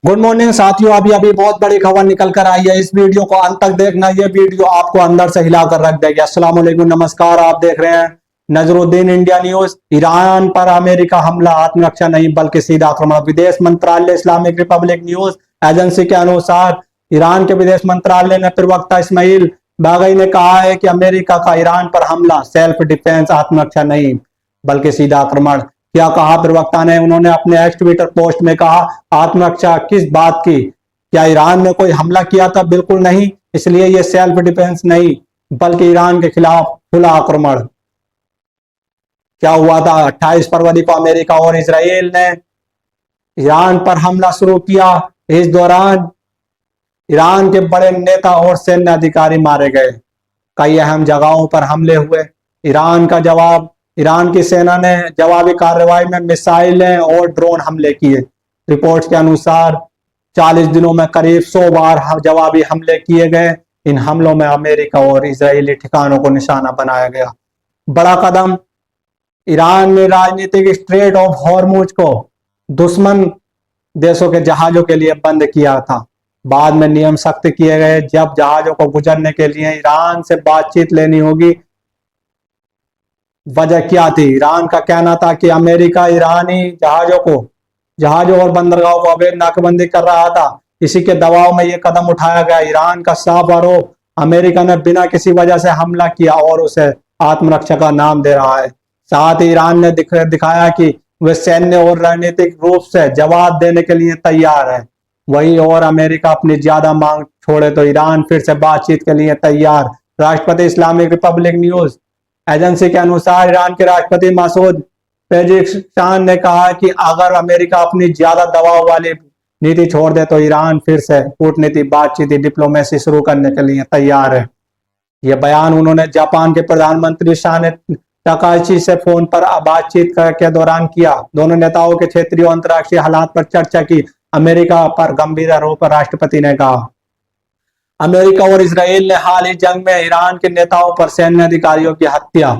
Good morning साथियों। अभी अभी बहुत बड़ी खबर निकल कर आई है। इस वीडियो को अंत तक देखना। ये वीडियो आपको अंदर से हिलाकर रख देगी। अस्सलाम वालेकुम, नमस्कार। आप देख रहे हैं नजरुद्दीन इंडिया न्यूज। ईरान पर अमेरिका हमला आत्मरक्षा नहीं बल्कि सीधा आक्रमण। विदेश मंत्रालय इस्लामिक रिपब्लिक न्यूज एजेंसी के अनुसार ईरान के विदेश मंत्रालय ने प्रवक्ता इस्माइल बागई ने कहा है कि अमेरिका का ईरान पर हमला सेल्फ डिफेंस आत्मरक्षा नहीं बल्कि सीधा आक्रमण। क्या कहा प्रवक्ता ने? उन्होंने अपने एक्स ट्विटर पोस्ट में कहा, आत्मरक्षा किस बात की? क्या ईरान ने कोई हमला किया था? बिल्कुल नहीं। इसलिए यह सेल्फ डिफेंस नहीं बल्कि ईरान के खिलाफ खुला आक्रमण। क्या हुआ था? 28 फरवरी को अमेरिका और इसराइल ने ईरान पर हमला शुरू किया। इस दौरान ईरान के बड़े नेता और सैन्य अधिकारी मारे गए। कई अहम जगहों पर हमले हुए। ईरान की सेना ने जवाबी कार्रवाई में मिसाइलें और ड्रोन हमले किए। रिपोर्ट्स के अनुसार 40 दिनों में करीब 100 बार जवाबी हमले किए गए। इन हमलों में अमेरिका और इजरायली ठिकानों को निशाना बनाया गया। बड़ा कदम। ईरान ने राजनीतिक स्ट्रेट ऑफ हॉर्मुज को दुश्मन देशों के जहाजों के लिए बंद किया था। बाद में नियम सख्त किए गए। जब जहाजों को गुजरने के लिए ईरान से बातचीत लेनी होगी। वजह क्या थी? ईरान का कहना था कि अमेरिका ईरानी जहाजों और बंदरगाहों को अवैध नाकेबंदी कर रहा था। इसी के दबाव में यह कदम उठाया गया। ईरान का साफ आरोप, अमेरिका ने बिना किसी वजह से हमला किया और उसे आत्मरक्षा का नाम दे रहा है। साथ ही ईरान ने दिखाया कि वे सैन्य और रणनीतिक रूप से जवाब देने के लिए तैयार है। वही और अमेरिका अपनी ज्यादा मांग छोड़े तो ईरान फिर से बातचीत के लिए तैयार। राष्ट्रपति इस्लामिक रिपब्लिक न्यूज एजेंसी के अनुसार ईरान के राष्ट्रपति मसूद पेजिशकियान ने कहा कि अगर अमेरिका अपनी ज्यादा दबाव वाली नीति छोड़ दे तो ईरान फिर से कूटनीतिक बातचीत डिप्लोमेसी शुरू करने के लिए तैयार है। यह बयान उन्होंने जापान के प्रधानमंत्री साने तकाची से फोन पर बातचीत के दौरान किया। दोनों नेताओं के क्षेत्रीय और अंतर्राष्ट्रीय हालात पर चर्चा की। अमेरिका पर गंभीर आरोप राष्ट्रपति ने कहा। अमेरिका और इसराइल ने हाल ही जंग में ईरान के नेताओं पर सैन्य अधिकारियों की हत्या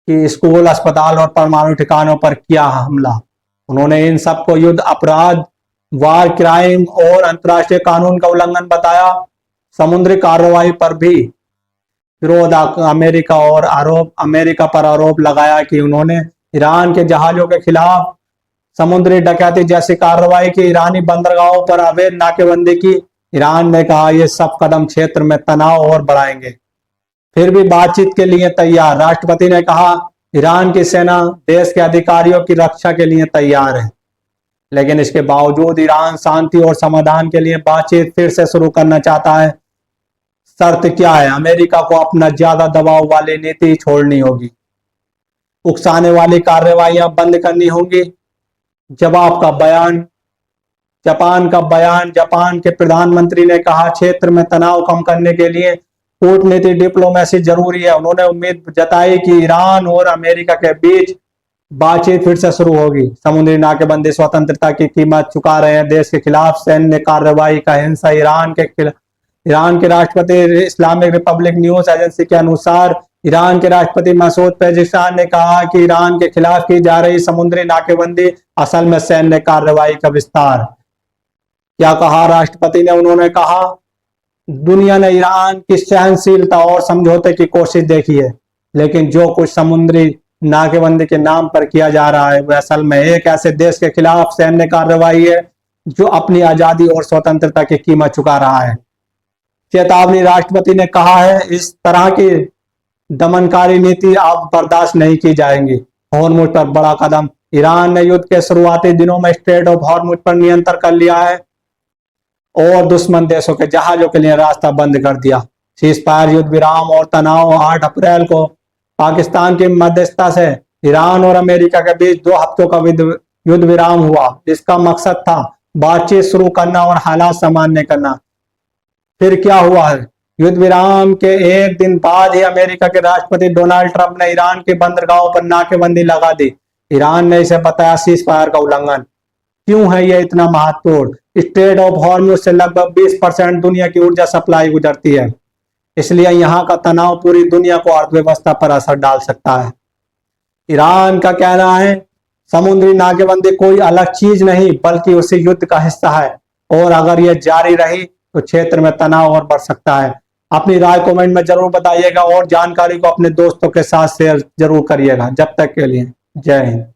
की, स्कूल, अस्पताल और परमाणु ठिकानों पर किया हमला। उन्होंने इन सबको युद्ध अपराध, वार क्राइम और अंतर्राष्ट्रीय कानून का उल्लंघन बताया। समुद्री कार्रवाई पर भी विरोध। अमेरिका पर आरोप लगाया कि उन्होंने ईरान के जहाजों के खिलाफ समुद्री डकैती जैसी कार्रवाई की, ईरानी बंदरगाहों पर अवैध नाकेबंदी की। ईरान ने कहा यह सब कदम क्षेत्र में तनाव और बढ़ाएंगे। फिर भी बातचीत के लिए तैयार। राष्ट्रपति ने कहा ईरान की सेना देश के अधिकारियों की रक्षा के लिए तैयार है, लेकिन इसके बावजूद ईरान शांति और समाधान के लिए बातचीत फिर से शुरू करना चाहता है। शर्त क्या है? अमेरिका को अपना ज्यादा दबाव वाली नीति छोड़नी होगी, उकसाने वाली कार्रवाइयां बंद करनी होंगी। जापान के प्रधानमंत्री ने कहा क्षेत्र में तनाव कम करने के लिए कूटनीतिक डिप्लोमेसी जरूरी है। उन्होंने उम्मीद जताई कि ईरान और अमेरिका के बीच बातचीत फिर से शुरू होगी। समुद्री नाकेबंदी स्वतंत्रता की कीमत चुका रहे हैं। देश के खिलाफ सैन्य कार्रवाई का हिंसा। ईरान के राष्ट्रपति इस्लामिक रिपब्लिक न्यूज एजेंसी के अनुसार ईरान के राष्ट्रपति मसूद पेजिशकियान ने कहा कि ईरान के खिलाफ की जा रही समुद्री नाकेबंदी असल में सैन्य कार्रवाई का विस्तार। क्या कहा राष्ट्रपति ने? उन्होंने कहा दुनिया ने ईरान की सहनशीलता और समझौते की कोशिश देखी है, लेकिन जो कुछ समुद्री नाकेबंदी के नाम पर किया जा रहा है वह असल में एक ऐसे देश के खिलाफ सैन्य कार्रवाई है जो अपनी आजादी और स्वतंत्रता की कीमत चुका रहा है। चेतावनी। राष्ट्रपति ने कहा है इस तरह की दमनकारी नीति अब बर्दाश्त नहीं की जाएगी। हॉर्मुज पर बड़ा कदम। ईरान ने युद्ध के शुरुआती दिनों में स्ट्रेट ऑफ हॉर्मुज पर नियंत्रण कर लिया है और दुश्मन देशों के जहाजों के लिए रास्ता बंद कर दिया। सीजफायर, युद्ध विराम और तनाव। 8 अप्रैल को पाकिस्तान की मध्यस्थता से ईरान और अमेरिका के बीच 2 हफ्तों का युद्ध विराम हुआ, जिसका मकसद था बातचीत शुरू करना और हालात सामान्य करना। फिर क्या हुआ है? युद्ध विराम के एक दिन बाद ही अमेरिका के राष्ट्रपति डोनाल्ड ट्रंप ने ईरान के बंदरगाहों पर नाकेबंदी लगा दी। ईरान ने इसे बताया सीजफायर का उल्लंघन। क्यों है यह इतना महत्वपूर्ण? स्ट्रेट ऑफ हॉर्मुज से लगभग 20% दुनिया की ऊर्जा सप्लाई गुजरती है, इसलिए यहाँ का तनाव पूरी दुनिया को अर्थव्यवस्था पर असर डाल सकता है। ईरान का कहना है समुद्री नाकेबंदी कोई अलग चीज नहीं बल्कि उसी युद्ध का हिस्सा है और अगर यह जारी रही तो क्षेत्र में तनाव और बढ़ सकता है। अपनी राय कमेंट में जरूर बताइएगा और जानकारी को अपने दोस्तों के साथ शेयर जरूर करिएगा। जब तक के लिए जय हिंद।